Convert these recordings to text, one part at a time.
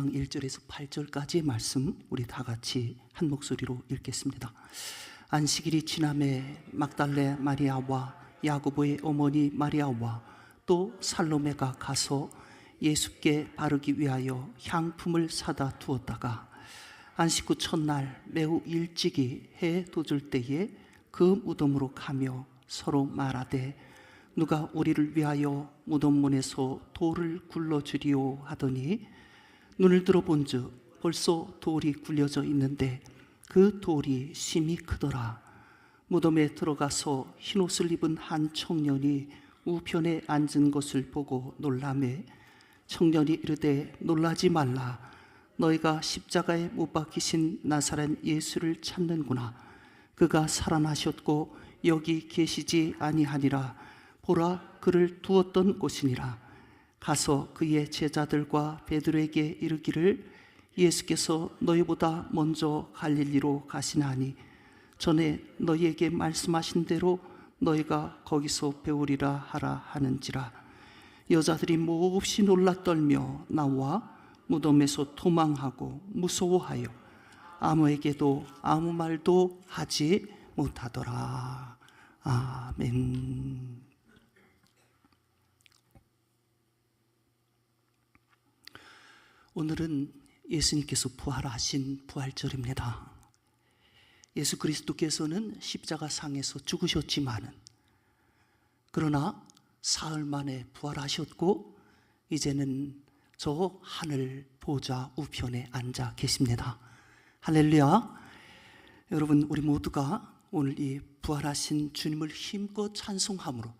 1절에서 8절까지의 말씀 우리 다 같이 한 목소리로 읽겠습니다. 안식일이 지남에 막달레 마리아와 야고보의 어머니 마리아와 또 살로메가 가서 예수께 바르기 위하여 향품을 사다 두었다가 안식 후 첫날 매우 일찍이 해 돋을 때에 그 무덤으로 가며 서로 말하되 누가 우리를 위하여 무덤문에서 돌을 굴러주리오 하더니 눈을 들어본즉 벌써 돌이 굴려져 있는데 그 돌이 심히 크더라. 무덤에 들어가서 흰옷을 입은 한 청년이 우편에 앉은 것을 보고 놀라매 청년이 이르되 놀라지 말라. 너희가 십자가에 못 박히신 나사렛 예수를 찾는구나. 그가 살아나셨고 여기 계시지 아니하니라. 보라, 그를 두었던 곳이니라. 가서 그의 제자들과 베드로에게 이르기를 예수께서 너희보다 먼저 갈릴리로 가시나니 전에 너희에게 말씀하신 대로 너희가 거기서 배우리라 하라 하는지라. 여자들이 몹시 놀라 떨며 나와 무덤에서 도망하고 무서워하여 아무에게도 아무 말도 하지 못하더라. 아멘. 오늘은 예수님께서 부활하신 부활절입니다. 예수 그리스도께서는 십자가상에서 죽으셨지만은 그러나 사흘 만에 부활하셨고 이제는 저 하늘 보좌 우편에 앉아 계십니다. 할렐루야. 여러분, 우리 모두가 오늘 이 부활하신 주님을 힘껏 찬송함으로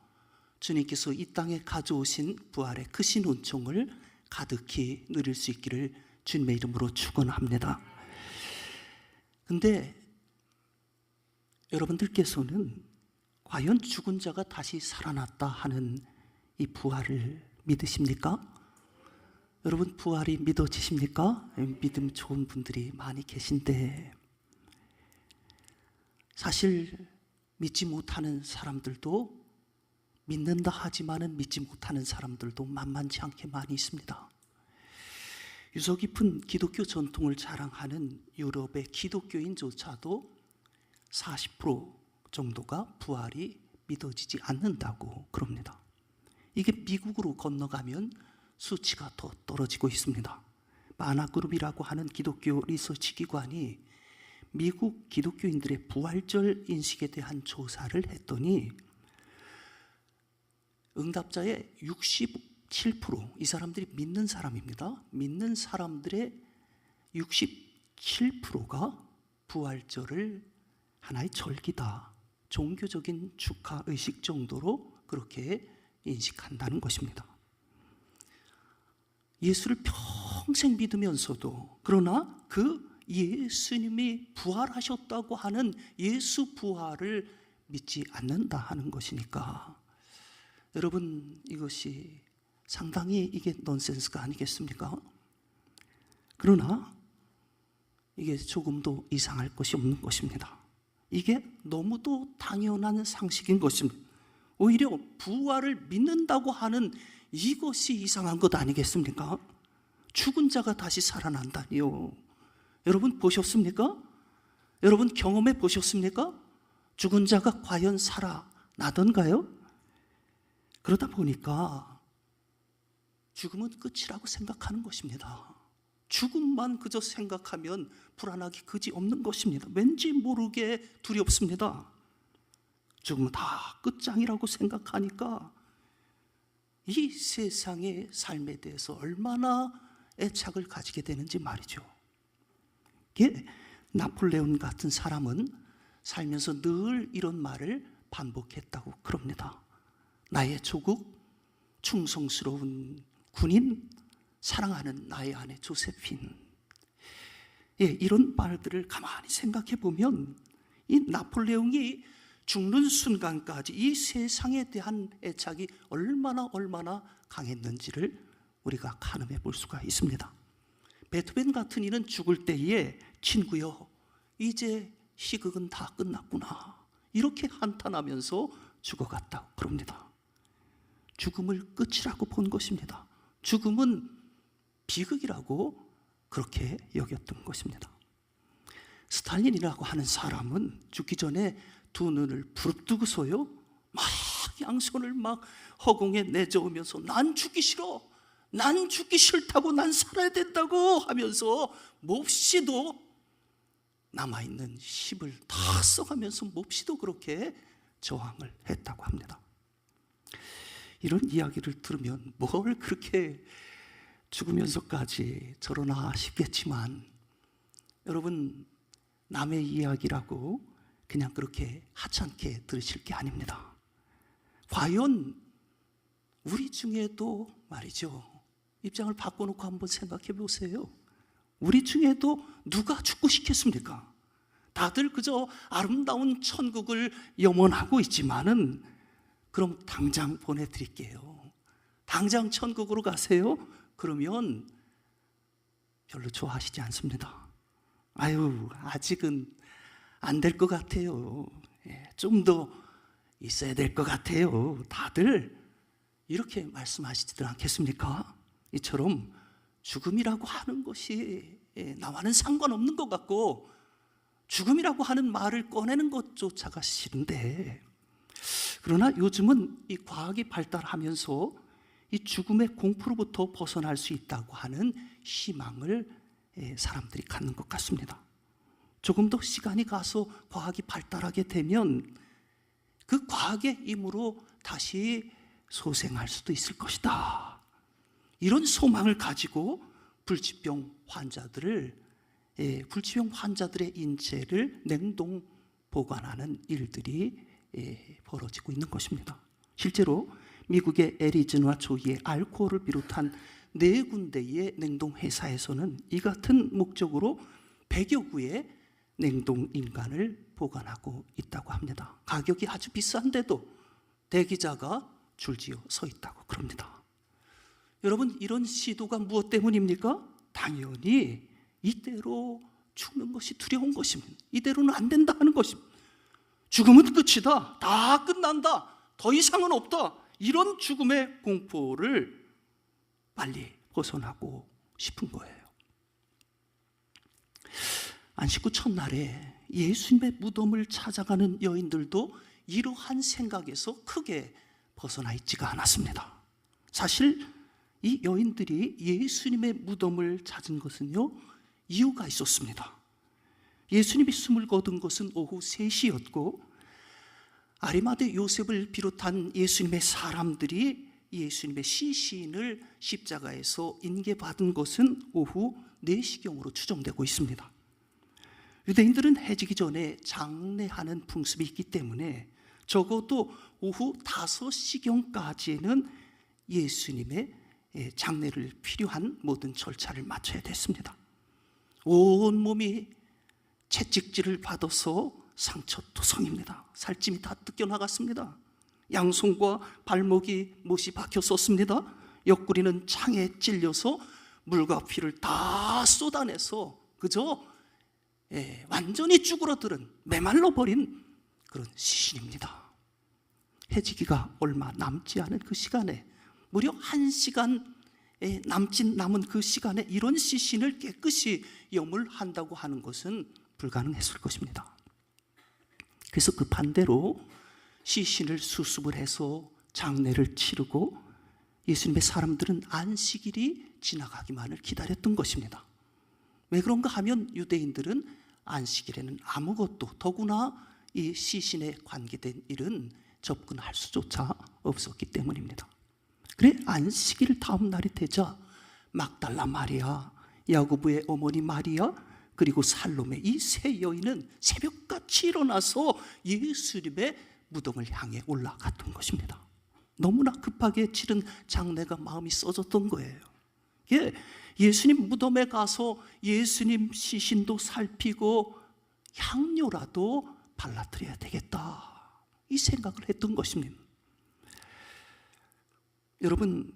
주님께서 이 땅에 가져오신 부활의 크신 은총을 가득히 누릴 수 있기를 주님의 이름으로 축원합니다. 근데 여러분들께서는 과연 죽은 자가 다시 살아났다 하는 이 부활을 믿으십니까? 여러분, 부활이 믿어지십니까? 믿음 좋은 분들이 많이 계신데 사실 믿지 못하는 사람들도 믿는다 하지만은 믿지 못하는 사람들도 만만치 않게 많이 있습니다. 유서 깊은 기독교 전통을 자랑하는 유럽의 기독교인조차도 40% 정도가 부활이 믿어지지 않는다고 그럽니다. 이게 미국으로 건너가면 수치가 더 떨어지고 있습니다. 마나그룹이라고 하는 기독교 리서치 기관이 미국 기독교인들의 부활절 인식에 대한 조사를 했더니 응답자의 67%, 이 사람들이 믿는 사람입니다. 믿는 사람들의 67%가 부활절을 하나의 절기다, 종교적인 축하의식 정도로 그렇게 인식한다는 것입니다. 예수를 평생 믿으면서도 그러나 그 예수님이 부활하셨다고 하는 예수 부활을 믿지 않는다 하는 것이니까 여러분, 이것이 상당히 이게 넌센스가 아니겠습니까? 그러나 이게 조금도 이상할 것이 없는 것입니다. 이게 너무도 당연한 상식인 것입니다. 오히려 부활을 믿는다고 하는 이것이 이상한 것 아니겠습니까? 죽은 자가 다시 살아난다니요. 여러분 보셨습니까? 여러분 경험해 보셨습니까? 죽은 자가 과연 살아나던가요? 그러다 보니까 죽음은 끝이라고 생각하는 것입니다. 죽음만 그저 생각하면 불안하기 그지 없는 것입니다. 왠지 모르게 두렵습니다. 죽음은 다 끝장이라고 생각하니까 이 세상의 삶에 대해서 얼마나 애착을 가지게 되는지 말이죠. 나폴레옹 같은 사람은 살면서 늘 이런 말을 반복했다고 그럽니다. 나의 조국, 충성스러운 군인, 사랑하는 나의 아내 조세핀. 이런 말들을 가만히 생각해 보면 이 나폴레옹이 죽는 순간까지 이 세상에 대한 애착이 얼마나 강했는지를 우리가 가늠해 볼 수가 있습니다. 베토벤 같은 이는 죽을 때에 친구여, 이제 희극은 다 끝났구나, 이렇게 한탄하면서 죽어갔다고 그럽니다. 죽음을 끝이라고 본 것입니다. 죽음은 비극이라고 그렇게 여겼던 것입니다. 스탈린이라고 하는 사람은 죽기 전에 두 눈을 부릅뜨고서요 막 양손을 막 허공에 내저으면서 난 죽기 싫어, 난 죽기 싫다고, 난 살아야 된다고 하면서 몹시도 남아있는 힘을 다 써가면서 몹시도 그렇게 저항을 했다고 합니다. 이런 이야기를 들으면 뭘 그렇게 죽으면서까지 저러나 싶겠지만, 여러분, 남의 이야기라고 그냥 그렇게 하찮게 들으실 게 아닙니다. 과연 우리 중에도 말이죠, 입장을 바꿔놓고 한번 생각해 보세요. 우리 중에도 누가 죽고 싶겠습니까? 다들 그저 아름다운 천국을 염원하고 있지만은, 그럼 당장 보내드릴게요, 당장 천국으로 가세요, 그러면 별로 좋아하시지 않습니다. 아유, 아직은 안 될 것 같아요, 좀 더 있어야 될 것 같아요, 다들 이렇게 말씀하시지들 않겠습니까? 이처럼 죽음이라고 하는 것이 나와는 상관없는 것 같고, 죽음이라고 하는 말을 꺼내는 것조차가 싫은데, 그러나 요즘은 이 과학이 발달하면서 이 죽음의 공포로부터 벗어날 수 있다고 하는 희망을 사람들이 갖는 것 같습니다. 조금 더 시간이 가서 과학이 발달하게 되면 그 과학의 힘으로 다시 소생할 수도 있을 것이다, 이런 소망을 가지고 불치병 환자들의 인체를 냉동 보관하는 일들이 벌어지고 있는 것입니다. 실제로 미국의 애리조나 주의 알코올을 비롯한 4군데의 냉동 회사에서는 이 같은 목적으로 100여 구의 냉동 인간을 보관하고 있다고 합니다. 가격이 아주 비싼데도 대기자가 줄지어 서 있다고 그럽니다. 여러분, 이런 시도가 무엇 때문입니까? 당연히 이대로 죽는 것이 두려운 것입니다. 이대로는 안 된다 하는 것입니다. 죽음은 끝이다, 다 끝난다, 더 이상은 없다, 이런 죽음의 공포를 빨리 벗어나고 싶은 거예요. 안식구 첫날에 예수님의 무덤을 찾아가는 여인들도 이러한 생각에서 크게 벗어나 있지가 않았습니다. 사실 이 여인들이 예수님의 무덤을 찾은 것은요, 이유가 있었습니다. 예수님이 숨을 거둔 것은 오후 3시였고 아리마대 요셉을 비롯한 예수님의 사람들이 예수님의 시신을 십자가에서 인계받은 것은 오후 4시경으로 추정되고 있습니다. 유대인들은 해지기 전에 장례하는 풍습이 있기 때문에 적어도 오후 5시경까지는 예수님의 장례를 필요한 모든 절차를 마쳐야 됐습니다. 온몸이 채찍질을 받아서 상처투성입니다. 살찜이 다 뜯겨나갔습니다. 양손과 발목이 못이 박혔었습니다. 옆구리는 창에 찔려서 물과 피를 다 쏟아내서 그저 완전히 쭈그러들은, 메말라 버린 그런 시신입니다. 해지기가 얼마 남지 않은 그 시간에, 무려 1시간 남은 그 시간에 이런 시신을 깨끗이 염을한다고 하는 것은 불가능했을 것입니다. 그래서 그 반대로 시신을 수습을 해서 장례를 치르고 예수님의 사람들은 안식일이 지나가기만을 기다렸던 것입니다. 왜 그런가 하면 유대인들은 안식일에는 아무것도, 더구나 이 시신에 관계된 일은 접근할 수조차 없었기 때문입니다. 그래 안식일 다음 날이 되자 막달라 마리아, 야고보의 어머니 마리아, 그리고 살로메, 이 세 여인은 새벽같이 일어나서 예수님의 무덤을 향해 올라갔던 것입니다. 너무나 급하게 치른 장례가 마음이 써졌던 거예요. 예수님 무덤에 가서 예수님 시신도 살피고 향료라도 발라드려야 되겠다, 이 생각을 했던 것입니다. 여러분,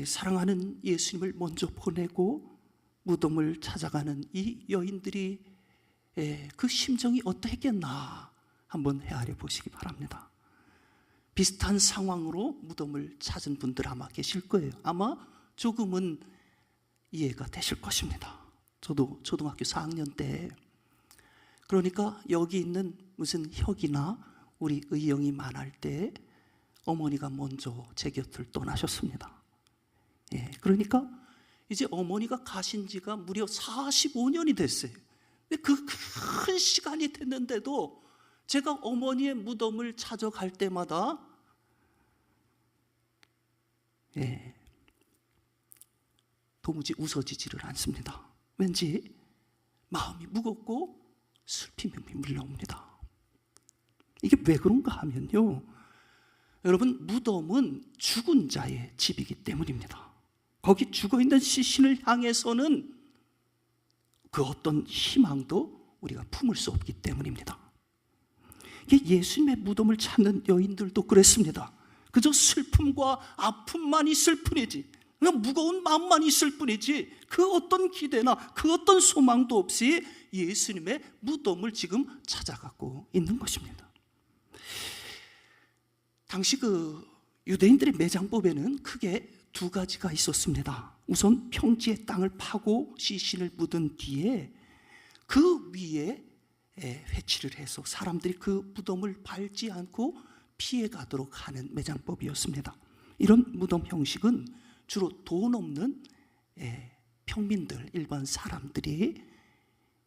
사랑하는 예수님을 먼저 보내고 무덤을 찾아가는 이 여인들이 그 심정이 어떠했겠나 한번 헤아려 보시기 바랍니다. 비슷한 상황으로 무덤을 찾은 분들 아마 계실 거예요. 아마 조금은 이해가 되실 것입니다. 저도 초등학교 4학년 때, 그러니까 여기 있는 무슨 혁이나 우리 의영이 만날 때 어머니가 먼저 제 곁을 떠나셨습니다. 그러니까 이제 어머니가 가신 지가 무려 45년이 됐어요. 근데 그 큰 시간이 됐는데도 제가 어머니의 무덤을 찾아갈 때마다 도무지 웃어지지를 않습니다. 왠지 마음이 무겁고 슬픔이 밀려옵니다. 이게 왜 그런가 하면요, 여러분, 무덤은 죽은 자의 집이기 때문입니다. 거기 죽어있는 시신을 향해서는 그 어떤 희망도 우리가 품을 수 없기 때문입니다. 예수님의 무덤을 찾는 여인들도 그랬습니다. 그저 슬픔과 아픔만 있을 뿐이지, 그냥 무거운 마음만 있을 뿐이지, 그 어떤 기대나 그 어떤 소망도 없이 예수님의 무덤을 지금 찾아가고 있는 것입니다. 당시 그 유대인들의 매장법에는 크게 두 가지가 있었습니다. 우선 평지의 땅을 파고 시신을 묻은 뒤에 그 위에 회치를 해서 사람들이 그 무덤을 밟지 않고 피해 가도록 하는 매장법이었습니다. 이런 무덤 형식은 주로 돈 없는 평민들, 일반 사람들이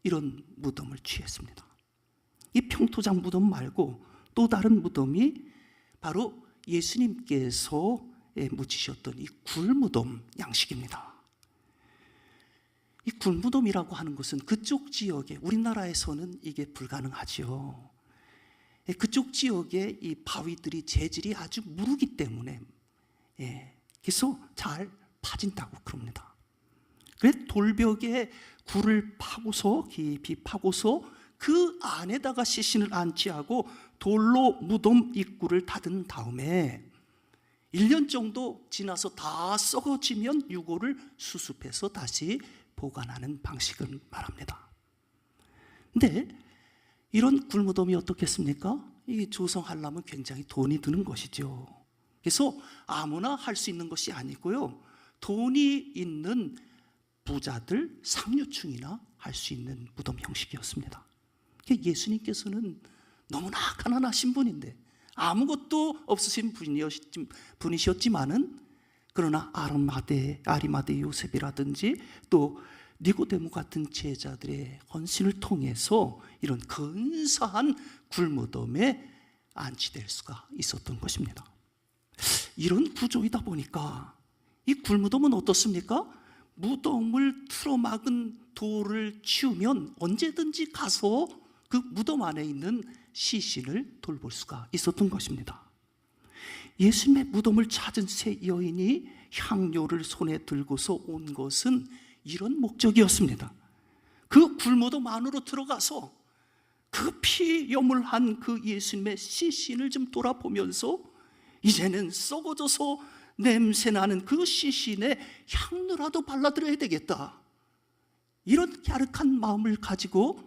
이런 무덤을 취했습니다. 이 평토장 무덤 말고 또 다른 무덤이 바로 예수님께서 묻히셨던 이 굴무덤 양식입니다. 이 굴무덤이라고 하는 것은 그쪽 지역에, 우리나라에서는 이게 불가능하죠. 그쪽 지역에 이 바위들이 재질이 아주 무르기 때문에 그래서 잘 파진다고 그럽니다. 그래서 돌벽에 굴을 파고서, 깊이 파고서 그 안에다가 시신을 안치하고 돌로 무덤 입구를 닫은 다음에 1년 정도 지나서 다 썩어지면 유골을 수습해서 다시 보관하는 방식을 말합니다. 근데 이런 굴무덤이 어떻겠습니까? 이 조성하려면 굉장히 돈이 드는 것이죠. 그래서 아무나 할 수 있는 것이 아니고요, 돈이 있는 부자들, 상류층이나 할 수 있는 무덤 형식이었습니다. 예수님께서는 너무나 가난하신 분인데, 아무것도 없으신 분이셨지만은, 그러나 아리마대 요셉이라든지 또 니고데모 같은 제자들의 헌신을 통해서 이런 근사한 굴무덤에 안치될 수가 있었던 것입니다. 이런 구조이다 보니까 이 굴무덤은 어떻습니까? 무덤을 틀어막은 돌을 치우면 언제든지 가서 그 무덤 안에 있는 시신을 돌볼 수가 있었던 것입니다. 예수님의 무덤을 찾은 세 여인이 향료를 손에 들고서 온 것은 이런 목적이었습니다. 그 굴무덤 안으로 들어가서 그 피여물한 그 예수님의 시신을 좀 돌아보면서 이제는 썩어져서 냄새나는 그 시신에 향료라도 발라드려야 되겠다, 이런 갸륵한 마음을 가지고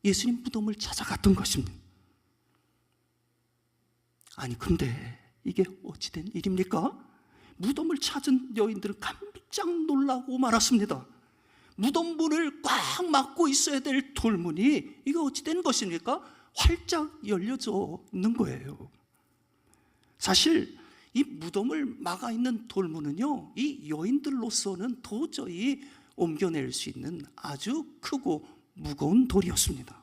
예수님 무덤을 찾아갔던 것입니다. 아니, 근데 이게 어찌된 일입니까? 무덤을 찾은 여인들은 깜짝 놀라고 말았습니다. 무덤 문을 꽉 막고 있어야 될 돌문이 이게 어찌된 것입니까? 활짝 열려져 있는 거예요. 사실 이 무덤을 막아 있는 돌문은요, 이 여인들로서는 도저히 옮겨낼 수 있는 아주 크고 무거운 돌이었습니다.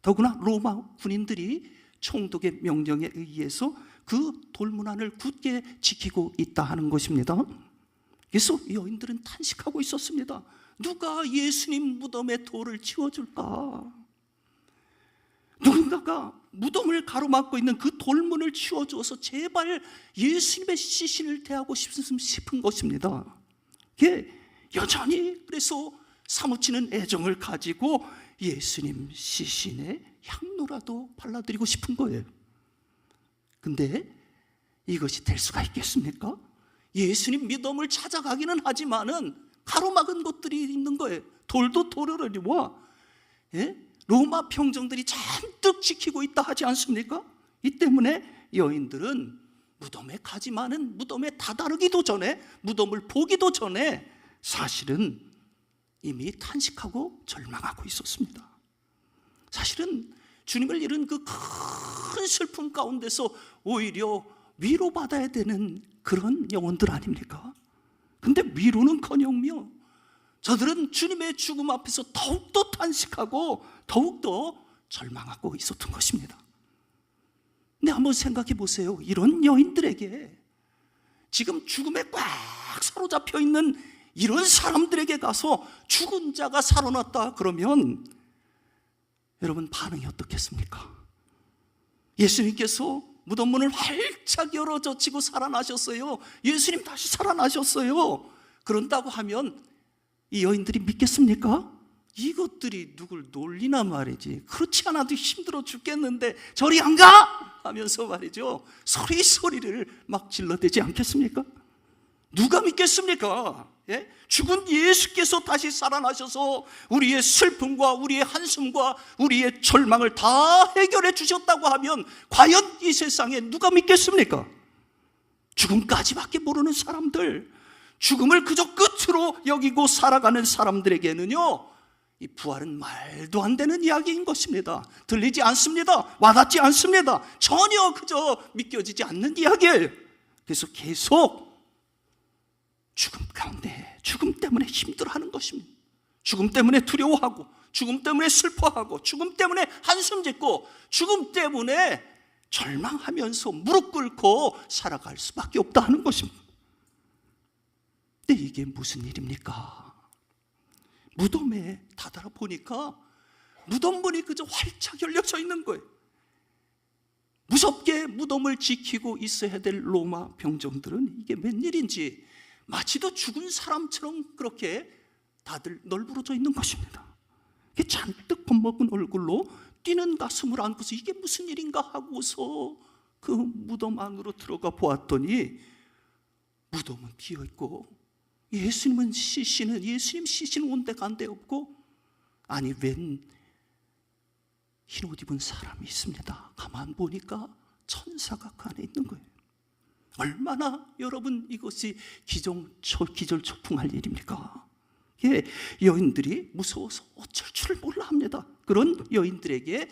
더구나 로마 군인들이 총독의 명령에 의해서 그 돌문 안을 굳게 지키고 있다 하는 것입니다. 그래서 여인들은 탄식하고 있었습니다. 누가 예수님 무덤의 돌을 치워줄까? 누군가가 무덤을 가로막고 있는 그 돌문을 치워줘서 제발 예수님의 시신을 대하고 싶은 것입니다. 여전히 그래서 사무치는 애정을 가지고 예수님 시신에 향로라도 발라드리고 싶은 거예요. 근데 이것이 될 수가 있겠습니까? 예수님 무덤을 찾아가기는 하지만은 가로막은 것들이 있는 거예요. 돌도 도르르와 로마 평정들이 잔뜩 지키고 있다 하지 않습니까? 이 때문에 여인들은 무덤에 가지만은 무덤에 다다르기도 전에, 무덤을 보기도 전에 사실은 이미 탄식하고 절망하고 있었습니다. 사실은 주님을 잃은 그 큰 슬픔 가운데서 오히려 위로받아야 되는 그런 영혼들 아닙니까? 근데 위로는커녕며 저들은 주님의 죽음 앞에서 더욱더 탄식하고 더욱더 절망하고 있었던 것입니다. 근데 한번 생각해 보세요. 이런 여인들에게, 지금 죽음에 꽉 사로잡혀 있는 이런 사람들에게 가서 죽은 자가 살아났다 그러면 여러분 반응이 어떻겠습니까? 예수님께서 무덤 문을 활짝 열어젖히고 살아나셨어요. 예수님 다시 살아나셨어요. 그런다고 하면 이 여인들이 믿겠습니까? 이것들이 누굴 놀리나 말이지. 그렇지 않아도 힘들어 죽겠는데 저리 안 가! 하면서 말이죠, 소리를 막 질러대지 않겠습니까? 누가 믿겠습니까? 예? 죽은 예수께서 다시 살아나셔서 우리의 슬픔과 우리의 한숨과 우리의 절망을 다 해결해 주셨다고 하면 과연 이 세상에 누가 믿겠습니까? 죽음까지밖에 모르는 사람들, 죽음을 그저 끝으로 여기고 살아가는 사람들에게는요, 이 부활은 말도 안 되는 이야기인 것입니다. 들리지 않습니다. 와닿지 않습니다. 전혀 그저 믿겨지지 않는 이야기예요. 그래서 계속 죽음 가운데, 죽음 때문에 힘들어하는 것입니다. 죽음 때문에 두려워하고, 죽음 때문에 슬퍼하고, 죽음 때문에 한숨 짓고, 죽음 때문에 절망하면서 무릎 꿇고 살아갈 수밖에 없다 하는 것입니다. 근데 이게 무슨 일입니까? 무덤에 다다라 보니까 무덤 문이 그저 활짝 열려져 있는 거예요. 무섭게 무덤을 지키고 있어야 될 로마 병정들은 이게 웬일인지 마치도 죽은 사람처럼 그렇게 다들 널브러져 있는 것입니다. 잔뜩 겁먹은 얼굴로 뛰는 가슴을 안고서 이게 무슨 일인가 하고서 그 무덤 안으로 들어가 보았더니 무덤은 비어있고 예수님 시신은 온데간데 없고, 아니 웬 흰 옷 입은 사람이 있습니다. 가만 보니까 천사가 그 안에 있는 거예요. 얼마나 여러분 이것이 기절초풍할 일입니까? 예, 여인들이 무서워서 어쩔 줄을 몰라 합니다. 그런 여인들에게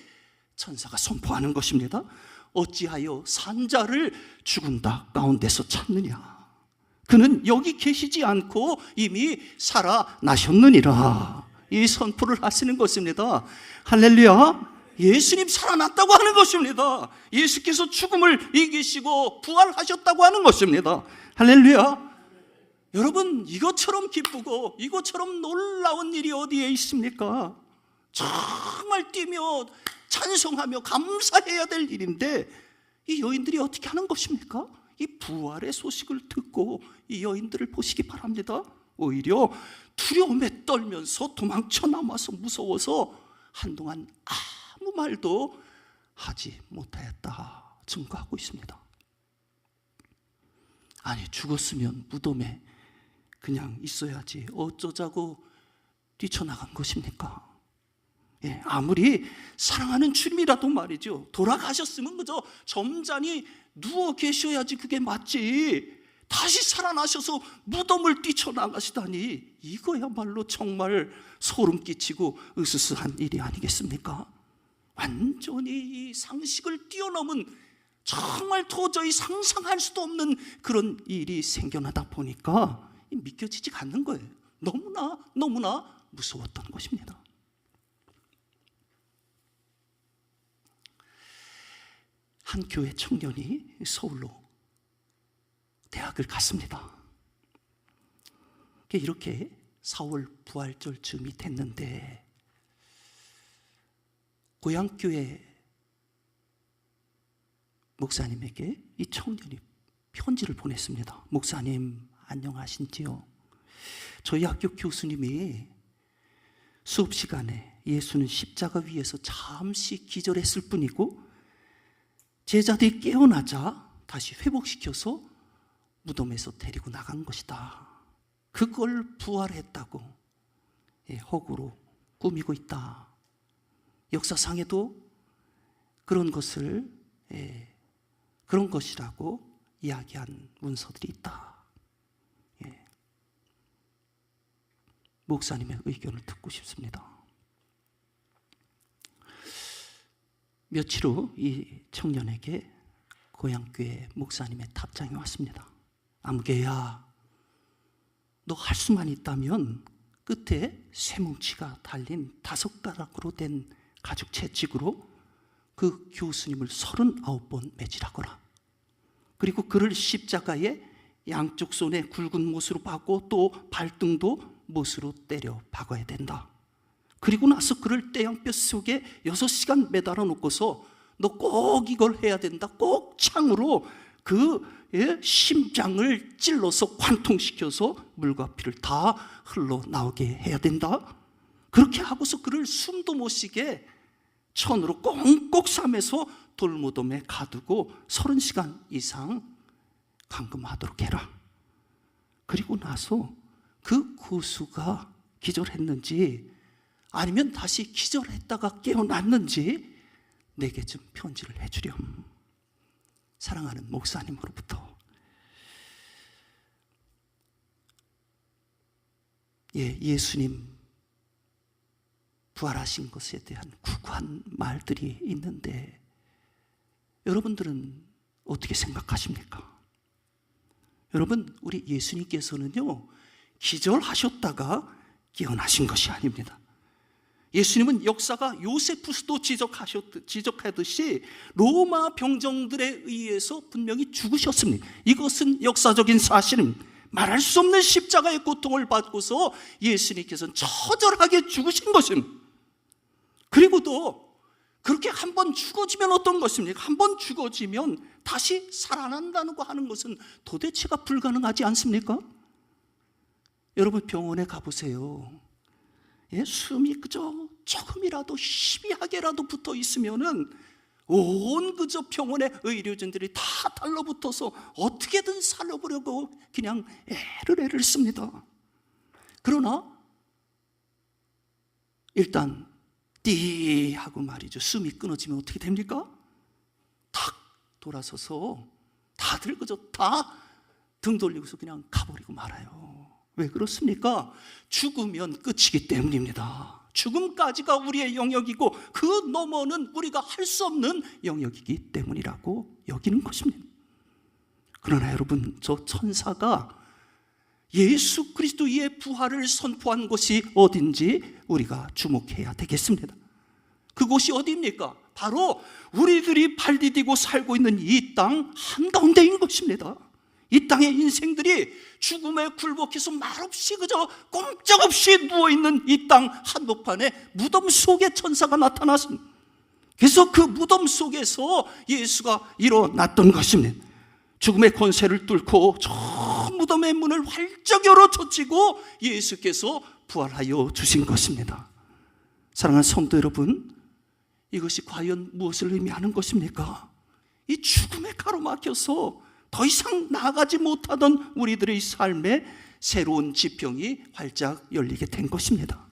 천사가 선포하는 것입니다. 어찌하여 산자를 죽은 자 가운데서 찾느냐? 그는 여기 계시지 않고 이미 살아나셨느니라. 이 선포를 하시는 것입니다. 할렐루야. 예수님 살아났다고 하는 것입니다. 예수께서 죽음을 이기시고 부활하셨다고 하는 것입니다. 할렐루야. 여러분, 이것처럼 기쁘고 이것처럼 놀라운 일이 어디에 있습니까? 정말 뛰며 찬송하며 감사해야 될 일인데 이 여인들이 어떻게 하는 것입니까? 이 부활의 소식을 듣고 이 여인들을 보시기 바랍니다. 오히려 두려움에 떨면서 도망쳐 나와서 무서워서 한동안 아무 말도 하지 못하였다 증거하고 있습니다. 아니, 죽었으면 무덤에 그냥 있어야지 어쩌자고 뛰쳐나간 것입니까? 예, 아무리 사랑하는 주님이라도 말이죠, 돌아가셨으면 그저 점잖이 누워 계셔야지 그게 맞지, 다시 살아나셔서 무덤을 뛰쳐나가시다니 이거야말로 정말 소름 끼치고 으스스한 일이 아니겠습니까? 완전히 이 상식을 뛰어넘은, 정말 도저히 상상할 수도 없는 그런 일이 생겨나다 보니까 믿겨지지가 않는 거예요. 너무나 무서웠던 것입니다. 한 교회 청년이 서울로 대학을 갔습니다. 이렇게 4월 부활절쯤이 됐는데 고향교회 목사님에게 이 청년이 편지를 보냈습니다. 목사님 안녕하신지요? 저희 학교 교수님이 수업 시간에 예수는 십자가 위에서 잠시 기절했을 뿐이고 제자들이 깨어나자 다시 회복시켜서 무덤에서 데리고 나간 것이다. 그걸 부활했다고 허구로 꾸미고 있다. 역사상에도 그런 것을 그런 것이라고 이야기한 문서들이 있다. 목사님의 의견을 듣고 싶습니다. 며칠 후 이 청년에게 고향교회 목사님의 답장이 왔습니다. 아무개야, 너 할 수만 있다면 끝에 쇠뭉치가 달린 5가락으로 된 가죽 채찍으로 그 교수님을 39번 매질하거라. 그리고 그를 십자가에 양쪽 손에 굵은 못으로 박고 또 발등도 못으로 때려 박아야 된다. 그리고 나서 그를 떼양볕 속에 6시간 매달아 놓고서 너 꼭 이걸 해야 된다. 꼭 창으로 그 심장을 찔러서 관통시켜서 물과 피를 다 흘러나오게 해야 된다. 그렇게 하고서 그를 숨도 못 쉬게 천으로 꽁꽁 싸매서 돌무덤에 가두고 30시간 이상 감금하도록 해라. 그리고 나서 그 고수가 기절했는지 아니면 다시 기절했다가 깨어났는지 내게 좀 편지를 해주렴. 사랑하는 목사님으로부터. 예수님 부활하신 것에 대한 구구한 말들이 있는데 여러분들은 어떻게 생각하십니까? 여러분, 우리 예수님께서는요, 기절하셨다가 깨어나신 것이 아닙니다. 예수님은 역사가 요세푸스도 지적하듯이 로마 병정들에 의해서 분명히 죽으셨습니다. 이것은 역사적인 사실입니다. 말할 수 없는 십자가의 고통을 받고서 예수님께서는 처절하게 죽으신 것입니다. 그리고 또 그렇게 한 번 죽어지면 어떤 것입니까? 한 번 죽어지면 다시 살아난다는 거 하는 것은 도대체가 불가능하지 않습니까? 여러분, 병원에 가보세요. 숨이 그저 조금이라도 희미하게라도 붙어 있으면은 온 그저 병원의 의료진들이 다 달라붙어서 어떻게든 살려보려고 그냥 애를 씁니다. 그러나 일단 띠 하고 말이죠, 숨이 끊어지면 어떻게 됩니까? 탁 돌아서서 다들 그저 다 등 돌리고서 그냥 가버리고 말아요. 왜 그렇습니까? 죽으면 끝이기 때문입니다. 죽음까지가 우리의 영역이고 그 너머는 우리가 할 수 없는 영역이기 때문이라고 여기는 것입니다. 그러나 여러분, 저 천사가 예수 그리스도의 부활을 선포한 곳이 어딘지 우리가 주목해야 되겠습니다. 그곳이 어디입니까? 바로 우리들이 발 디디고 살고 있는 이 땅 한가운데인 것입니다. 이 땅의 인생들이 죽음에 굴복해서 말없이 그저 꼼짝없이 누워있는 이 땅 한복판에 무덤 속에 천사가 나타났습니다. 그래서 그 무덤 속에서 예수가 일어났던 것입니다. 죽음의 권세를 뚫고 저 무덤의 문을 활짝 열어젖히고 예수께서 부활하여 주신 것입니다. 사랑하는 성도 여러분, 이것이 과연 무엇을 의미하는 것입니까? 이 죽음에 가로막혀서 더 이상 나아가지 못하던 우리들의 삶에 새로운 지평이 활짝 열리게 된 것입니다.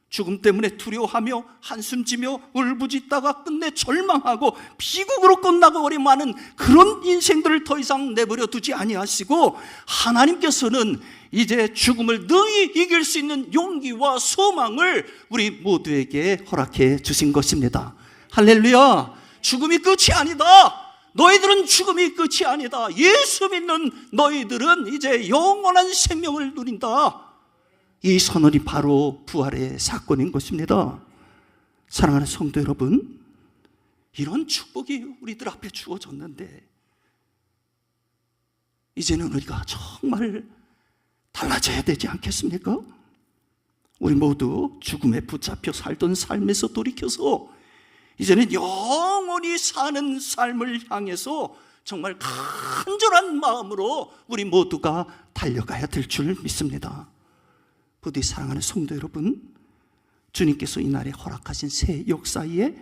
죽음 때문에 두려워하며 한숨지며 울부짖다가 끝내 절망하고 비극으로 끝나고 버리는 그런 인생들을 더 이상 내버려 두지 아니하시고 하나님께서는 이제 죽음을 능히 이길 수 있는 용기와 소망을 우리 모두에게 허락해 주신 것입니다. 할렐루야! 죽음이 끝이 아니다. 너희들은 죽음이 끝이 아니다. 예수 믿는 너희들은 이제 영원한 생명을 누린다. 이 선언이 바로 부활의 사건인 것입니다. 사랑하는 성도 여러분, 이런 축복이 우리들 앞에 주어졌는데 이제는 우리가 정말 달라져야 되지 않겠습니까? 우리 모두 죽음에 붙잡혀 살던 삶에서 돌이켜서 이제는 영원히 사는 삶을 향해서 정말 간절한 마음으로 우리 모두가 달려가야 될 줄 믿습니다. 부디 사랑하는 성도 여러분, 주님께서 이날에 허락하신 새 역사에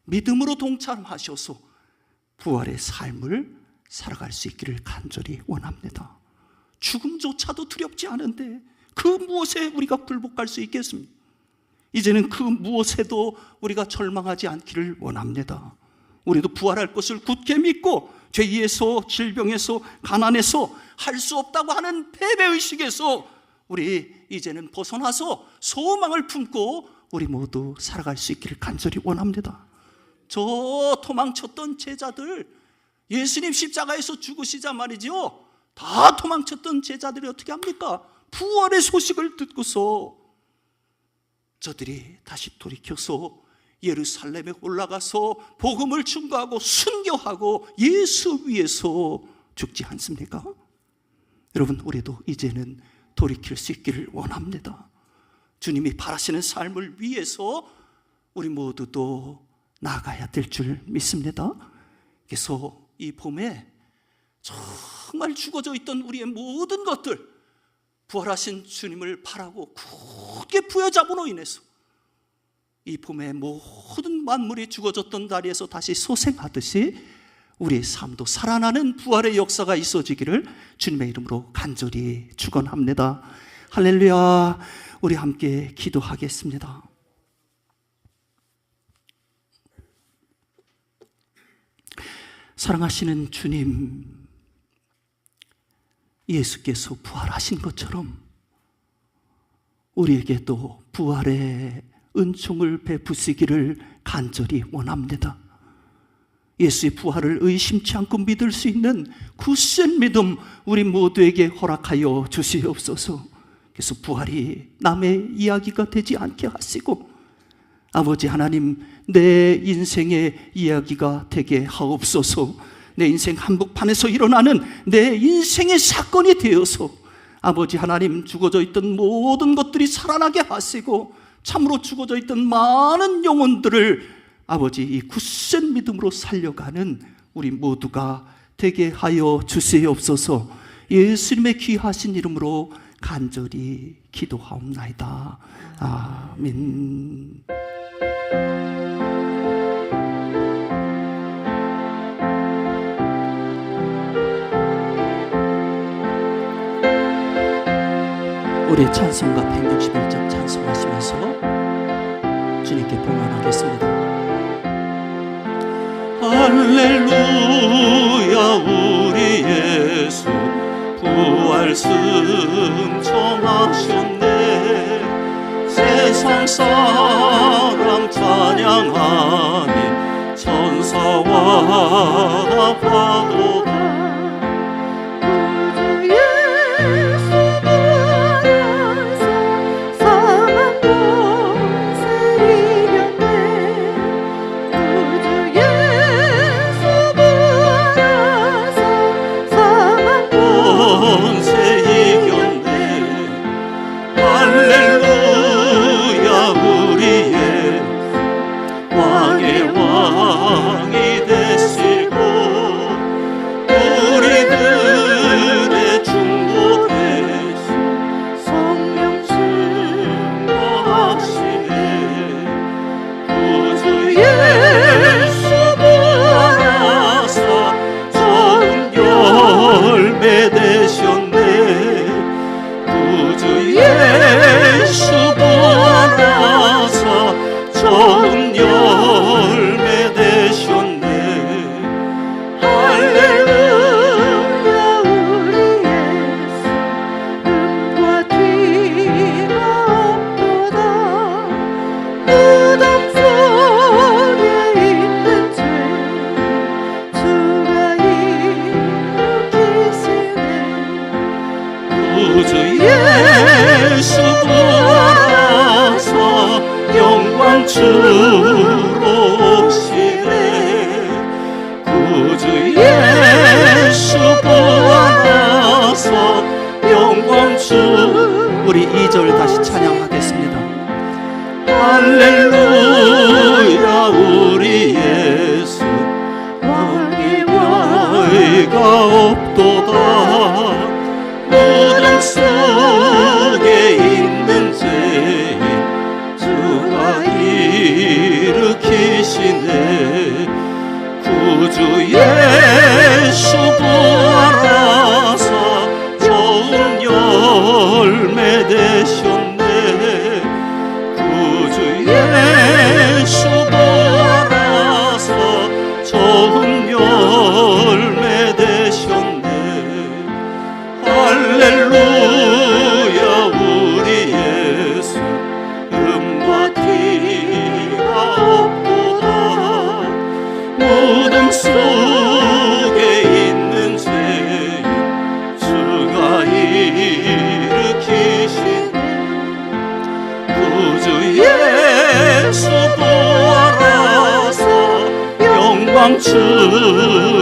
믿음으로 동참하셔서 부활의 삶을 살아갈 수 있기를 간절히 원합니다. 죽음조차도 두렵지 않은데 그 무엇에 우리가 굴복할 수 있겠습니까? 이제는 그 무엇에도 우리가 절망하지 않기를 원합니다. 우리도 부활할 것을 굳게 믿고 죄에서, 질병에서, 가난에서, 할 수 없다고 하는 패배의식에서 우리 이제는 벗어나서 소망을 품고 우리 모두 살아갈 수 있기를 간절히 원합니다. 저 도망쳤던 제자들, 예수님 십자가에서 죽으시자 말이죠, 다 도망쳤던 제자들이 어떻게 합니까? 부활의 소식을 듣고서 저들이 다시 돌이켜서 예루살렘에 올라가서 복음을 증거하고 순교하고 예수 위해서 죽지 않습니까? 여러분, 우리도 이제는 돌이킬 수 있기를 원합니다. 주님이 바라시는 삶을 위해서 우리 모두도 나아가야 될 줄 믿습니다. 그래서 이 봄에 정말 죽어져 있던 우리의 모든 것들, 부활하신 주님을 바라고 굳게 부여잡음으로 인해서 이 봄에 모든 만물이 죽어졌던 다리에서 다시 소생하듯이 우리의 삶도 살아나는 부활의 역사가 있어지기를 주님의 이름으로 간절히 축원합니다. 할렐루야. 우리 함께 기도하겠습니다. 사랑하시는 주님, 예수께서 부활하신 것처럼 우리에게도 부활의 은총을 베푸시기를 간절히 원합니다. 예수의 부활을 의심치 않고 믿을 수 있는 굳센 믿음 우리 모두에게 허락하여 주시옵소서. 그래서 부활이 남의 이야기가 되지 않게 하시고, 아버지 하나님, 내 인생의 이야기가 되게 하옵소서. 내 인생 한복판에서 일어나는 내 인생의 사건이 되어서 아버지 하나님, 죽어져 있던 모든 것들이 살아나게 하시고 참으로 죽어져 있던 많은 영혼들을 아버지 이 굳센 믿음으로 살려가는 우리 모두가 되게 하여 주시옵소서. 예수님의 귀하신 이름으로 간절히 기도하옵나이다. 아멘. 우리 찬송가 161장 찬송하시면서 주님께 봉헌하겠습니다. 할렐루야, 우리 예수 부활 승천하셨네. 세상 사람 찬양하니 천사와 파도가 우리 2절 다시 찬양하겠습니다. 할렐루야, 우리 예수 왕의 왕이가 없도다. 무덤 속에 있는 죄인 주가 일으키시네. 구주 예수 부활하사 좋은 열매 되셨네. 구주 예수 부활하사 좋은 열매 되셨네. 할렐루야, 피가 없도다. 무덤 속에 있는 죄인 주가 일으키시네. 구주 예수 부활하사 영광 주님